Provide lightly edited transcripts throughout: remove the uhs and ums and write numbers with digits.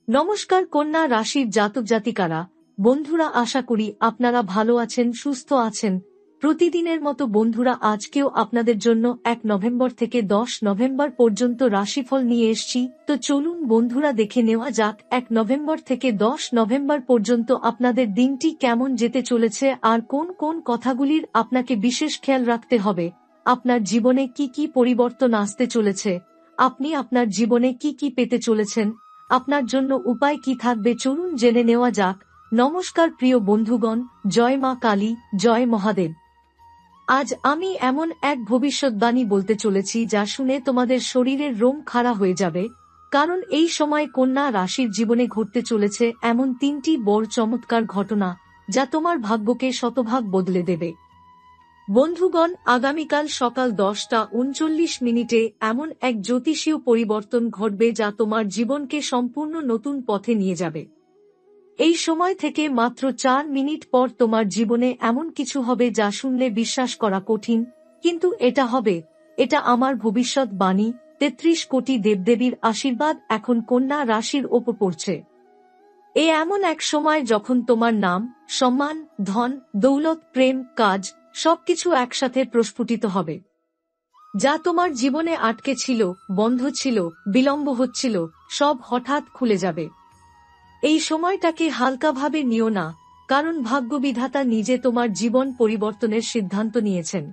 নমস্কার কন্যা রাশির জাতক জাতিকারা, বন্ধুরা, আশা করি আপনারা ভালো আছেন, সুস্থ আছেন। প্রতিদিনের মতো বন্ধুরা, আজকেও আপনাদের জন্য 1 নভেম্বর থেকে 10 নভেম্বর পর্যন্ত রাশিফল নিয়ে এসেছি। তো চলুন বন্ধুরা, দেখে নেওয়া যাক 1 নভেম্বর থেকে 10 নভেম্বর পর্যন্ত আপনাদের দিনটি কেমন যেতে চলেছে আর কোন কোন কথাগুলির আপনাকে বিশেষ খেয়াল রাখতে হবে। আপনার জীবনে কি কি পরিবর্তন আসতে চলেছে, আপনি আপনার জীবনে কি কি পেতে চলেছেন, আপনার জন্য উপায় কি থাকবে, চলুন জেনে নেওয়া যাক। নমস্কার প্রিয় বন্ধুগণ, জয় মা কালী, জয় মহাদেব। আজ আমি এমন এক ভবিষ্যৎবাণী বলতে চলেছি যা শুনে তোমাদের শরীরের রোম খাড়া হয়ে যাবে, কারণ এই সময় কন্যা রাশির জীবনে ঘটতে চলেছে এমন 3টি বড় চমৎকার ঘটনা যা তোমার ভাগ্যকে শতভাগ বদলে দেবে। বন্ধুগণ, আগামীকাল সকাল 10:39 এমন এক জ্যোতিষীয় পরিবর্তন ঘটবে যা তোমার জীবনকে সম্পূর্ণ নতুন পথে নিয়ে যাবে। এই সময় থেকে মাত্র 4 মিনিট পর তোমার জীবনে এমন কিছু হবে যা শুনলে বিশ্বাস করা কঠিন, কিন্তু এটা হবে। এটা আমার ভবিষ্যৎবাণী। 33 কোটি দেবদেবীর আশীর্বাদ এখন কন্যা রাশির ওপর পড়ছে। এমন এক সময় যখন তোমার নাম, সম্মান, ধন, দৌলত, প্রেম, কাজ সবকিছু একসাথে প্রস্ফুটিত হবে। যা তোমার জীবনে আটকে ছিল, বন্ধ ছিল, বিলম্ব হচ্ছিল, সব হঠাৎ খুলে যাবে। এই সময়টাকে হালকাভাবে নিও না, কারণ ভাগ্যবিধাতা নিজে তোমার জীবন পরিবর্তনের সিদ্ধান্ত নিয়েছেন।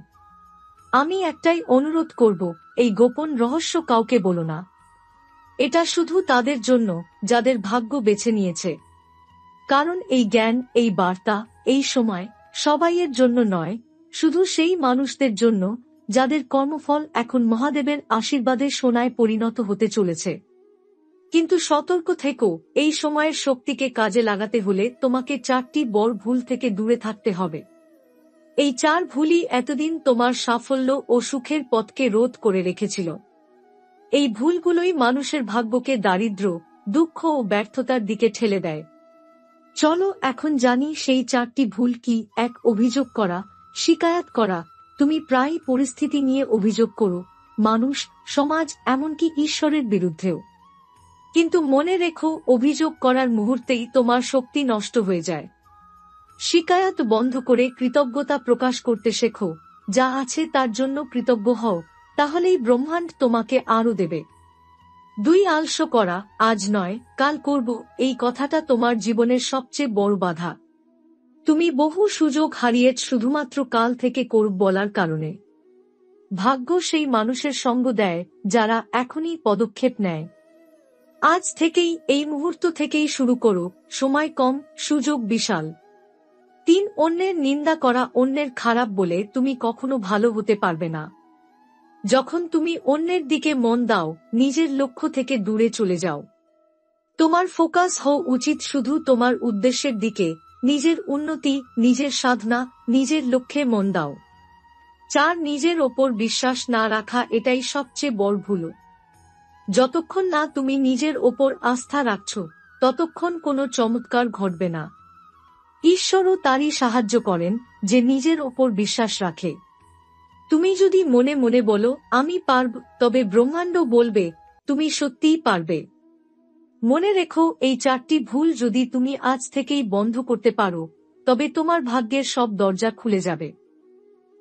আমি একটাই অনুরোধ করব, এই গোপন রহস্য কাউকে বলো না। এটা শুধু তাদের জন্য যাদের ভাগ্য বেছে নিয়েছে। কারণ এই জ্ঞান, এই বার্তা, এই সময় সবাইয়ের জন্য নয়, শুধু সেই মানুষদের জন্য যাদের কর্মফল এখন মহাদেবের আশীর্বাদে সোনায় পরিণত হতে চলেছে। কিন্তু সতর্ক থেকো, এই সময়ের শক্তিকে কাজে লাগাতে হলে তোমাকে 4টি বড় ভুল থেকে দূরে থাকতে হবে। এই 4 ভুলই এতদিন তোমার সাফল্য ও সুখের পথকে রোধ করে রেখেছিল। এই ভুলগুলোই মানুষের ভাগ্যকে দারিদ্র্য, দুঃখ ও ব্যর্থতার দিকে ঠেলে দেয়। চলো এখন জানি সেই 4টি ভুল কি। 1. অভিযোগ করা, শিকায়াত করা। তুমি প্রায় পরিস্থিতি নিয়ে অভিযোগ করো, মানুষ, সমাজ, এমনকি ঈশ্বরের বিরুদ্ধেও। কিন্তু মনে রেখো, অভিযোগ করার মুহূর্তেই তোমার শক্তি নষ্ট হয়ে যায়। শিকায়াত বন্ধ করে কৃতজ্ঞতা প্রকাশ করতে শেখো। যা আছে তার জন্য কৃতজ্ঞ হও, তাহলেই ব্রহ্মাণ্ড তোমাকে আরও দেবে। 2. আলস্য করা, আজ নয় কাল করব, এই কথাটা তোমার জীবনের সবচেয়ে বড় বাধা। তুমি বহু সুযোগ হারিয়েছ শুধুমাত্র কাল থেকে করব বলার কারণে। ভাগ্য সেই মানুষের সঙ্গ দেয় যারা এখনই পদক্ষেপ নেয়। আজ থেকেই, এই মুহূর্ত থেকেই শুরু করো, সময় কম, সুযোগ বিশাল। 3. অন্যের নিন্দা করা, অন্যের খারাপ বলে তুমি কখনো ভালো হতে পারবে না। যখন তুমি অন্যের দিকে মন দাও, নিজের লক্ষ্য থেকে দূরে চলে যাও। তোমার ফোকাস হওয়া উচিত শুধু তোমার উদ্দেশ্যের দিকে, নিজের উন্নতি, নিজের সাধনা, নিজের লক্ষ্যে মন দাও। 4. নিজের ওপর বিশ্বাস না রাখা, এটাই সবচেয়ে বড় ভুল। যতক্ষণ না তুমি নিজের ওপর আস্থা রাখছ, ততক্ষণ কোনো চমৎকার ঘটবে না। ঈশ্বরও তারই সাহায্য করেন যে নিজের ওপর বিশ্বাস রাখে। তুমি যদি মনে মনে বলো আমি পারব, তবে ব্রহ্মাণ্ড বলবে তুমি সত্যিই পারবে। মনে রেখো, এই 4টি ভুল যদি তুমি আজ থেকেই বন্ধ করতে পারো, তবে তোমার ভাগ্যের সব দরজা খুলে যাবে।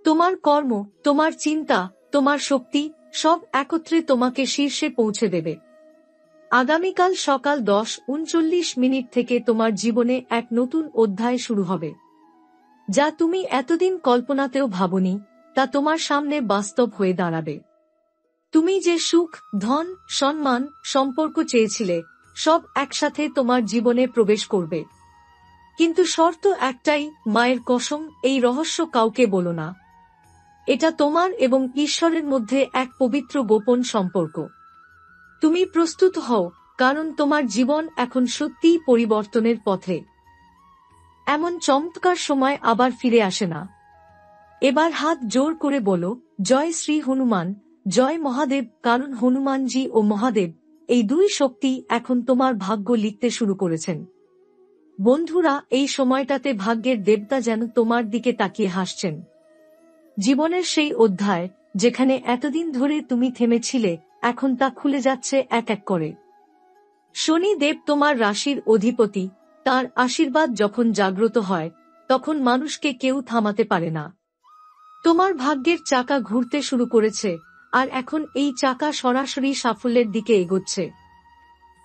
তোমার কর্ম, তোমার চিন্তা, তোমার শক্তি সব একত্রে তোমাকে শীর্ষে পৌঁছে দেবে। আগামীকাল সকাল 10:39 থেকে তোমার জীবনে এক নতুন অধ্যায় শুরু হবে। যা তুমি এতদিন কল্পনাতেও ভাবনি, তা তোমার সামনে বাস্তব হয়ে দাঁড়াবে। তুমি যে সুখ, ধন, সম্মান, সম্পর্ক চেয়েছিলে, সব একসাথে তোমার জীবনে প্রবেশ করবে। কিন্তু শর্ত একটাই, মায়ের কসম, এই রহস্য কাউকে বলো না। এটা তোমার এবং ঈশ্বরের মধ্যে এক পবিত্র গোপন সম্পর্ক। তুমি প্রস্তুত হও, কারণ তোমার জীবন এখন সত্যিই পরিবর্তনের পথে। এমন চমৎকার সময় আবার ফিরে আসে না। এবার হাত জোর করে বলো, জয় শ্রী হনুমান, জয় মহাদেব, কারণ হনুমানজি ও মহাদেব, এই 2 শক্তি এখন তোমার ভাগ্য লিখতে শুরু করেছেন। বন্ধুরা, এই সময়টাতে ভাগ্যের দেবতা যেন তোমার দিকে তাকিয়ে হাসছেন। জীবনের সেই অধ্যায়, যেখানে এতদিন ধরে তুমি থেমেছিলে, এখন তা খুলে যাচ্ছে এক এক করে। শনি দেব তোমার রাশির অধিপতি, তার আশীর্বাদ যখন জাগ্রত হয় তখন মানুষকে কেউ থামাতে পারে না। তোমার ভাগ্যের চাকা ঘুরতে শুরু করেছে, আর এখন এই চাকা সরাসরি সাফল্যের দিকে এগোচ্ছে।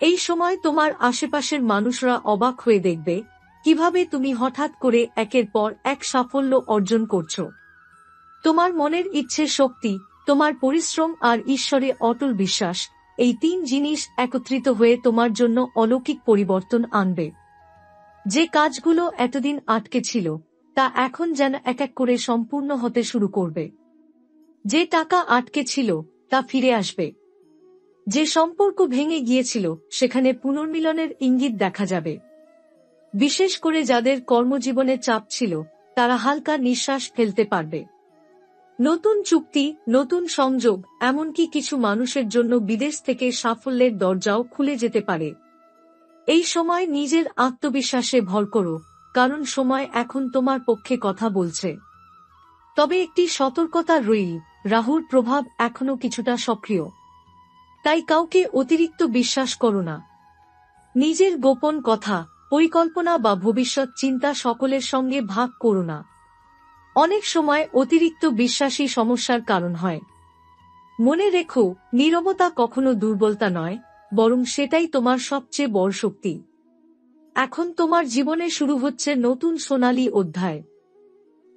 এই সময় তোমার আশেপাশের মানুষরা অবাক হয়ে দেখবে কিভাবে তুমি হঠাৎ করে একের পর এক সাফল্য অর্জন করছো। তোমার মনের ইচ্ছে শক্তি, তোমার পরিশ্রম আর ঈশ্বরে অটল বিশ্বাস, এই তিন জিনিস একত্রিত হয়ে তোমার জন্য অলৌকিক পরিবর্তন আনবে। যে কাজগুলো এতদিন আটকে ছিল তা এখন যেন এক এক করে সম্পূর্ণ হতে শুরু করবে। যে টাকা আটকে ছিল তা ফিরে আসবে। যে সম্পর্ক ভেঙে গিয়েছিল সেখানে পুনর্মিলনের ইঙ্গিত দেখা যাবে। বিশেষ করে যাদের কর্মজীবনে চাপ ছিল তারা হালকা নিঃশ্বাস ফেলতে পারবে। নতুন চুক্তি, নতুন সংযোগ, এমনকি কিছু মানুষের জন্য বিদেশ থেকে সাফল্যের দরজাও খুলে যেতে পারে। এই সময় নিজের আত্মবিশ্বাসে ভর করো, কারণ সময় এখন তোমার পক্ষে কথা বলছে। তবে একটি সতর্কতা রইল, রাহুর প্রভাব এখনো কিছুটা সক্রিয়। তাই কাউকে অতিরিক্ত বিশ্বাস করো না। নিজের গোপন কথা, পরিকল্পনা বা ভবিষ্যৎ চিন্তা সকলের সঙ্গে ভাগ করো না। অনেক সময় অতিরিক্ত বিশ্বাসী সমস্যার কারণ হয়। মনে রেখো, নীরবতা কখনো দুর্বলতা নয়, বরং সেটাই তোমার সবচেয়ে বড় শক্তি। এখন তোমার জীবনে শুরু হচ্ছে নতুন সোনালী অধ্যায়।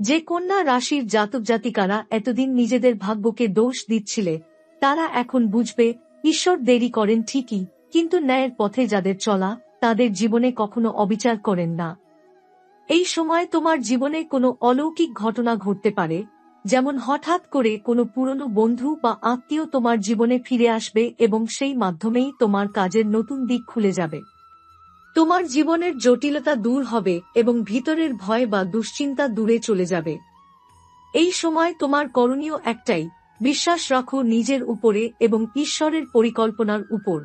যে কন্যা রাশির জাতক জাতিকারা এতদিন নিজেদের ভাগ্যকে দোষ দিচ্ছিলে, তারা এখন বুঝবে ঈশ্বর দেরি করেন ঠিকই, কিন্তু ন্যায়ের পথে যাদের চলা তাদের জীবনে কখনো অবিচার করেন না। এই সময় তোমার জীবনে কোনো অলৌকিক ঘটনা ঘটতে পারে, যেমন হঠাৎ করে কোনো পুরনো বন্ধু বা আত্মীয় তোমার জীবনে ফিরে আসবে এবং সেই মাধ্যমেই তোমার কাজের নতুন দিক খুলে যাবে। তোমার জীবনের জটিলতা দূর হবে এবং ভিতরের ভয় বা দুশ্চিন্তা দূরে চলে যাবে। এই সময় তোমার করণীয় একটাই, বিশ্বাস রাখো নিজের উপরে এবং ঈশ্বরের পরিকল্পনার উপর।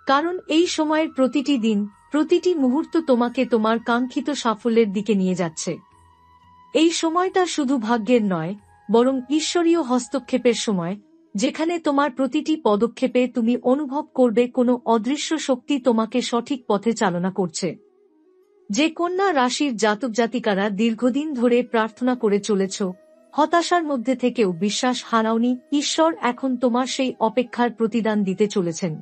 কারণ এই সময়ের প্রতিটি দিন, প্রতিটি মুহূর্ত তোমাকে তোমার কাঙ্ক্ষিত সাফল্যের দিকে নিয়ে যাচ্ছে। এই সময়টা শুধু ভাগ্যের নয়, বরং ঈশ্বরীয় হস্তক্ষেপের সময়, যেখানে তোমার প্রতিটি পদক্ষেপে তুমি অনুভব করবে কোনো অদৃশ্য শক্তি তোমাকে সঠিক পথে চালনা করছে। যে কন্যা রাশির জাতক জাতিকারা দীর্ঘদিন ধরে প্রার্থনা করে চলেছ, হতাশার মধ্যে থেকেও বিশ্বাস হারাওনি, ঈশ্বর এখন তোমার সেই অপেক্ষার প্রতিদান দিতে চলেছেন।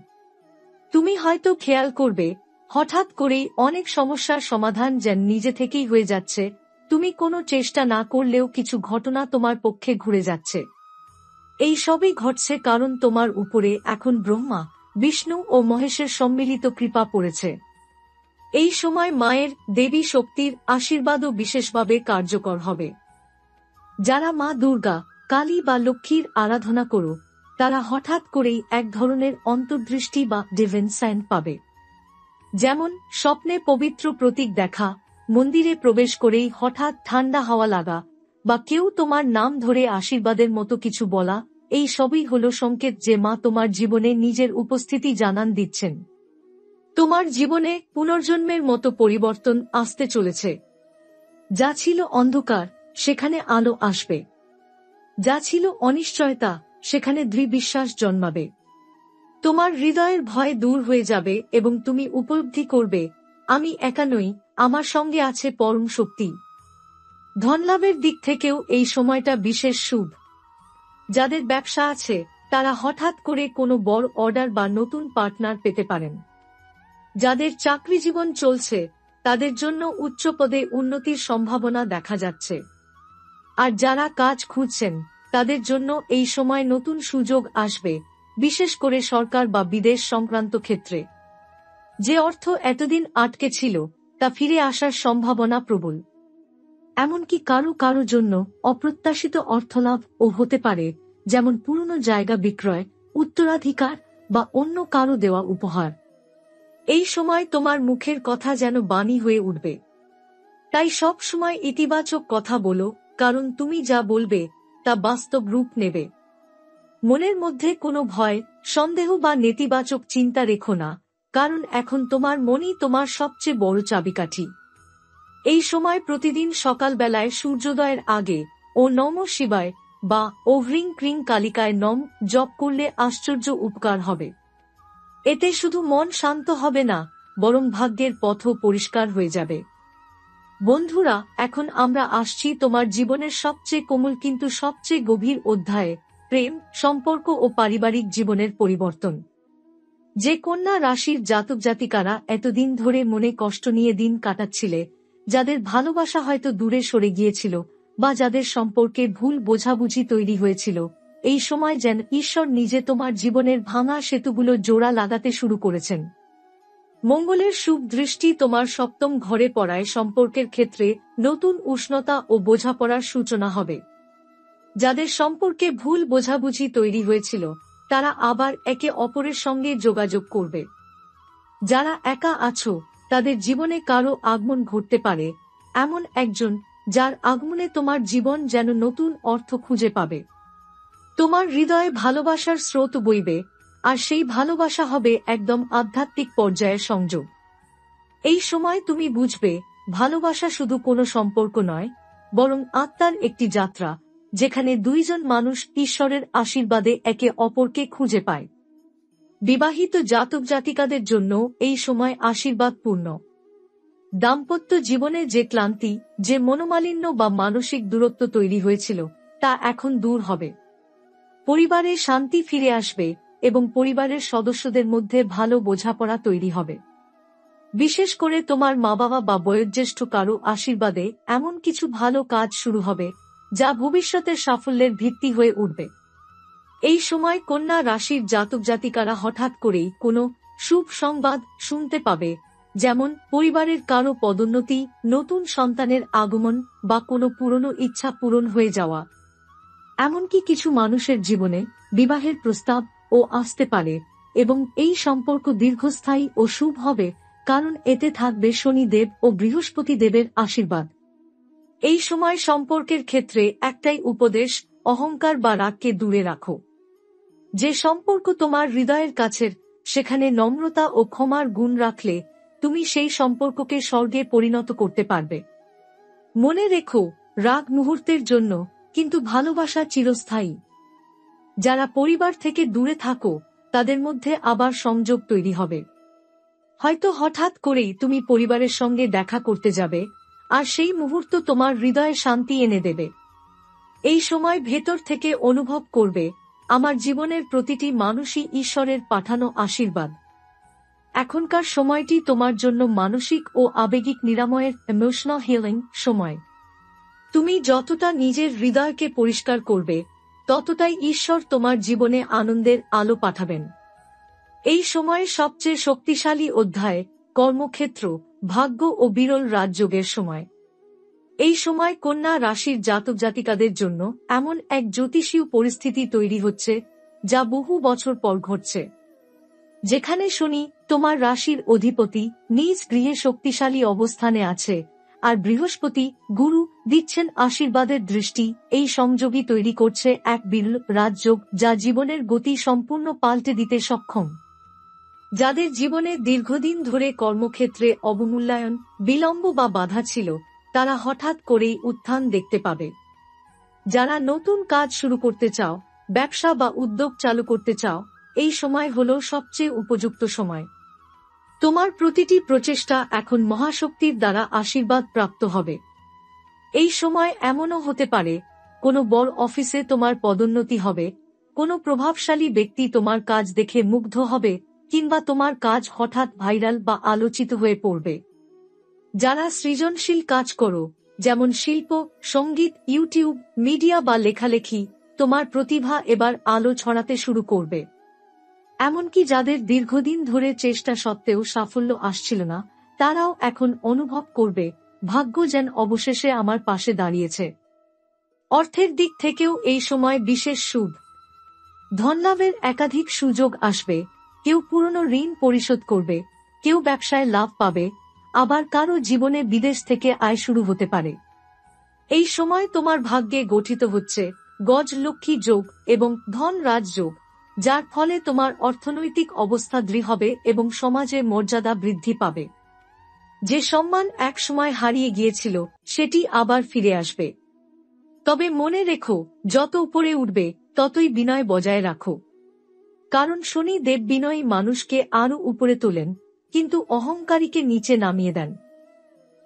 তুমি হয়তো খেয়াল করবে, হঠাৎ করেই অনেক সমস্যার সমাধান যেন নিজে থেকেই হয়ে যাচ্ছে। তুমি কোনো চেষ্টা না করলেও কিছু ঘটনা তোমার পক্ষে ঘুরে যাচ্ছে। এই সবই ঘটছে কারণ তোমার উপরে এখন ব্রহ্মা, বিষ্ণু ও মহেশের সম্মিলিত কৃপা পড়েছে। এই সময় মায়ের, দেবী শক্তির আশীর্বাদও বিশেষভাবে কার্যকর হবে। যারা মা দুর্গা, কালী বা লক্ষ্মীর আরাধনা করো, তারা হঠাৎ করেই এক ধরনের অন্তর্দৃষ্টি বা ডিভাইন সাইন পাবে। যেমন স্বপ্নে পবিত্র প্রতীক দেখা, মন্দিরে প্রবেশ করেই হঠাৎ ঠান্ডা হাওয়া লাগা, বা কেউ তোমার নাম ধরে আশীর্বাদের মতো কিছু বলা, এই সবই হলো সংকেত যে মা তোমার জীবনে নিজের উপস্থিতি জানান দিচ্ছেন। তোমার জীবনে পুনর্জন্মের মতো পরিবর্তন আসতে চলেছে। যা ছিল অন্ধকার সেখানে আলো আসবে। যা ছিল অনিশ্চয়তা সেখানে দৃঢ় বিশ্বাস জন্মাবে। তোমার হৃদয়ের ভয় দূর হয়ে যাবে এবং তুমি উপলব্ধি করবে, আমি একা নই, আমার সঙ্গে আছে পরম শক্তি। ধনলাভের দিক থেকেও এই সময়টা বিশেষ শুভ। যাদের ব্যবসা আছে তারা হঠাৎ করে কোনো বড় অর্ডার বা নতুন পার্টনার পেতে পারেন। যাদের চাকরি জীবন চলছে তাদের জন্য উচ্চ পদে উন্নতির সম্ভাবনা দেখা যাচ্ছে। আর যারা কাজ খুঁজছেন তাদের জন্য এই সময় নতুন সুযোগ আসবে, বিশেষ করে সরকার বা বিদেশ সংক্রান্ত ক্ষেত্রে। যে অর্থ এতদিন আটকে ছিল তা ফিরে আসার সম্ভাবনা প্রবল। এমনকি কারো কারো জন্য অপ্রত্যাশিত অর্থলাভ ও হতে পারে, যেমন পুরনো জায়গা বিক্রয়, উত্তরাধিকার বা অন্য কারো দেওয়া উপহার। এই সময় তোমার মুখের কথা যেন বাণী হয়ে উঠবে। তাই সব সময় ইতিবাচক কথা বলো, কারণ তুমি যা বলবে তা বাস্তব রূপ নেবে। মনের মধ্যে কোনো ভয়, সন্দেহ বা নেতিবাচক চিন্তা রেখো না, কারণ এখন তোমার মনই তোমার সবচেয়ে বড় চাবিকাঠি। এই সময় প্রতিদিন সকালবেলায় সূর্যোদয়ের আগে ও নমঃ শিবায় বা ও হ্রিং ক্রিং কালিকায় নম জপ করলে আশ্চর্য উপকার হবে। এতে শুধু মন শান্ত হবে না, বরং ভাগ্যের পথও পরিষ্কার হয়ে যাবে। বন্ধুরা, এখন আমরা আসছি তোমার জীবনের সবচেয়ে কোমল কিন্তু সবচেয়ে গভীর অধ্যায়ে, প্রেম, সম্পর্ক ও পারিবারিক জীবনের পরিবর্তন। যে কন্যা রাশির জাতক জাতিকারা এতদিন ধরে মনে কষ্ট নিয়ে দিন কাটাচ্ছিলে, যাদের ভালোবাসা হয়তো দূরে সরে গিয়েছিল, বা যাদের সম্পর্কে ভুল বোঝাবুঝি তৈরি হয়েছিল, এই সময় যেন ঈশ্বর নিজে তোমার জীবনের ভাঙা সেতুগুলো জোড়া লাগাতে শুরু করেছেন। মঙ্গলের শুভ দৃষ্টি তোমার সপ্তম ঘরে পড়ায় সম্পর্কের ক্ষেত্রে নতুন উষ্ণতা ও বোঝাপড়ার সূচনা হবে। যাদের সম্পর্কে ভুল বোঝাবুঝি তৈরি হয়েছিল, তারা আবার একে অপরের সঙ্গে যোগাযোগ করবে। যারা একা আছো, তাদের জীবনে কারো আগমন ঘটতে পারে, এমন একজন যার আগমনে তোমার জীবন যেন নতুন অর্থ খুঁজে পাবে। তোমার হৃদয়ে ভালোবাসার স্রোত বইবে, আর সেই ভালোবাসা হবে একদম আধ্যাত্মিক পর্যায়ের সংযোগ। এই সময় তুমি বুঝবে, ভালোবাসা শুধু কোনো সম্পর্ক নয়, বরং আত্মার একটি যাত্রা, যেখানে দুইজন মানুষ ঈশ্বরের আশীর্বাদে একে অপরকে খুঁজে পায়। বিবাহিত জাতক জাতিকাদের জন্য এই সময় আশীর্বাদপূর্ণ। দাম্পত্য জীবনে যে ক্লান্তি, যে মনোমালিন্য বা মানসিক দূরত্ব তৈরি হয়েছিল, তা এখন দূর হবে। পরিবারে শান্তি ফিরে আসবে এবং পরিবারের সদস্যদের মধ্যে ভালো বোঝাপড়া তৈরি হবে। বিশেষ করে তোমার মা বাবা বা বয়োজ্যেষ্ঠ কারো আশীর্বাদে এমন কিছু ভালো কাজ শুরু হবে, যা ভবিষ্যতের সাফল্যের ভিত্তি হয়ে উঠবে। এই সময় কন্যা রাশির জাতক জাতিকারা হঠাৎ করেই কোনো শুভ সংবাদ শুনতে পাবে, যেমন পরিবারের কারো পদোন্নতি, নতুন সন্তানের আগমন বা কোনো পুরনো ইচ্ছা পূরণ হয়ে যাওয়া। এমনকি কিছু মানুষের জীবনে বিবাহের প্রস্তাবও আসতে পারে, এবং এই সম্পর্ক দীর্ঘস্থায়ী ও শুভ হবে, কারণ এতে থাকবে শনিদেব ও বৃহস্পতি দেবের আশীর্বাদ। এই সময় সম্পর্কের ক্ষেত্রে একটাই উপদেশ: অহংকার বা রাগকে দূরে রাখো। যে সম্পর্ক তোমার হৃদয়ের কাছের, সেখানে নম্রতা ও ক্ষমার গুণ রাখলে তুমি সেই সম্পর্ককে স্বর্গে পরিণত করতে পারবে। মনে রেখো, রাগ মুহূর্তের জন্য, কিন্তু ভালোবাসা চিরস্থায়ী। যারা পরিবার থেকে দূরে থাকো, তাদের মধ্যে আবার সংযোগ তৈরি হবে। হয়তো হঠাৎ করেই তুমি পরিবারের সঙ্গে দেখা করতে যাবে, আর সেই মুহূর্ত তোমার হৃদয়ে শান্তি এনে দেবে। এই সময় ভেতর থেকে অনুভব করবে, আমার জীবনের প্রতিটি মানুষই ঈশ্বরের পাঠানো আশীর্বাদ। এখনকার সময়টি তোমার জন্য মানসিক ও আবেগিক নিরাময়ের ইমোশনাল হিলিং সময়। তুমি যতটা নিজের হৃদয়কে পরিষ্কার করবে, ততটাই ঈশ্বর তোমার জীবনে আনন্দের আলো পাঠাবেন। এই সময়ে সবচেয়ে শক্তিশালী অধ্যায়, কর্মক্ষেত্র, ভাগ্য ও বিরল রাজযোগের সময়। এই সময় কন্যা রাশির জাতক জাতিকাদের জন্য এমন এক জ্যোতিষীয় পরিস্থিতি তৈরি হচ্ছে, যা বহু বছর পর ঘটছে। যেখানে শনি, তোমার রাশির অধিপতি, নিজ গৃহে শক্তিশালী অবস্থানে আছে, আর বৃহস্পতি, গুরু, দিচ্ছেন আশীর্বাদের দৃষ্টি। এই সংযোগই তৈরি করছে এক বিরল রাজযোগ, যা জীবনের গতি সম্পূর্ণ পাল্টে দিতে সক্ষম। যাদের জীবনে দীর্ঘদিন ধরে কর্মক্ষেত্রে অবমূল্যায়ন, বিলম্ব বা বাধা ছিল, তারা হঠাৎ করেই উত্থান দেখতে পাবে। যারা নতুন কাজ শুরু করতে চাও, ব্যবসা বা উদ্যোগ চালু করতে চাও, এই সময় হল সবচেয়ে উপযুক্ত সময়। তোমার প্রতিটি প্রচেষ্টা এখন মহাশক্তির দ্বারা আশীর্বাদ প্রাপ্ত হবে। এই সময় এমনও হতে পারে, কোনো বড় অফিসে তোমার পদোন্নতি হবে, কোনো প্রভাবশালী ব্যক্তি তোমার কাজ দেখে মুগ্ধ হবে, কিংবা তোমার কাজ হঠাৎ ভাইরাল বা আলোচিত হয়ে পড়বে। যারা সৃজনশীল কাজ করো, যেমন শিল্প, সঙ্গীত, ইউটিউব, মিডিয়া বা লেখালেখি, তোমার প্রতিভা এবার আলো ছড়াতে শুরু করবে। এমনকি যাদের দীর্ঘদিন ধরে চেষ্টা সত্ত্বেও সাফল্য আসছিল না, তারাও এখন অনুভব করবে, ভাগ্য যেন অবশেষে আমার পাশে দাঁড়িয়েছে। অর্থের দিক থেকেও এই সময় বিশেষ শুভ। ধনলাভের একাধিক সুযোগ আসবে, কেউ পুরনো ঋণ পরিশোধ করবে, কেউ ব্যবসায় লাভ পাবে, আবার কারো জীবনে বিদেশ থেকে আয় শুরু হতে পারে। এই সময় তোমার ভাগ্যে গঠিত হচ্ছে গজলক্ষ্মী যোগ এবং ধন রাজ যোগ, যার ফলে তোমার অর্থনৈতিক অবস্থা দৃঢ় হবে এবং সমাজে মর্যাদা বৃদ্ধি পাবে। যে সম্মান এক সময় হারিয়ে গিয়েছিল, সেটি আবার ফিরে আসবে। তবে মনে রেখো, যত উপরে উঠবে, ততই বিনয় বজায় রাখো। কারণ শনি দেব বিনয়ী মানুষকে আরো উপরে তোলেন, কিন্তু অহংকারীকে নিচে নামিয়ে দেন।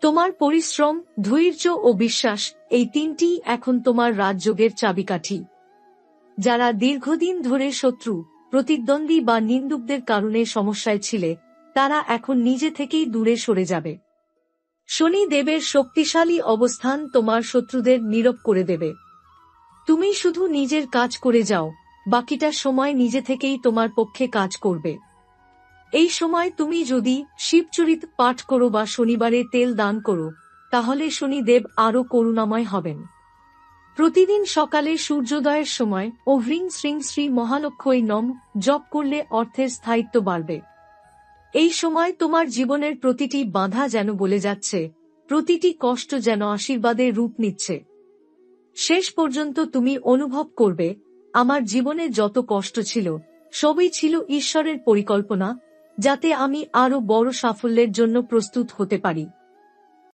তোমার পরিশ্রম, ধৈর্য ও বিশ্বাস, এই তিনটিই এখন তোমার রাজযোগের চাবিকাঠি। যারা দীর্ঘদিন ধরে শত্রু, প্রতিদ্বন্দ্বী বা নিন্দুকদের কারণে সমস্যায় ছিলে, তারা এখন নিজে থেকেই দূরে সরে যাবে। শনি দেবের শক্তিশালী অবস্থান তোমার শত্রুদের নীরব করে দেবে। তুমি শুধু নিজের কাজ করে যাও, বাকিটা সময় নিজে থেকেই তোমার পক্ষে কাজ করবে। এই সময় তুমি যদি শিবচরিত পাঠ করো বা শনিবারে তেল দান করো, তাহলে শনিদেব আরও করুণাময় হবেন। প্রতিদিন সকালে সূর্যোদয়ের সময় ও হ্রিং শ্রীং শ্রী মহালক্ষ্মী নম জপ করলে অর্থের স্থায়িত্ব বাড়বে। এই সময় তোমার জীবনের প্রতিটি বাধা যেন বলে যাচ্ছে, প্রতিটি কষ্ট যেন আশীর্বাদের রূপ নিচ্ছে। শেষ পর্যন্ত তুমি অনুভব করবে, আমার জীবনে যত কষ্ট ছিল, সবই ছিল ঈশ্বরের পরিকল্পনা, যাতে আমি আরো বড় সাফল্যের জন্য প্রস্তুত হতে পারি।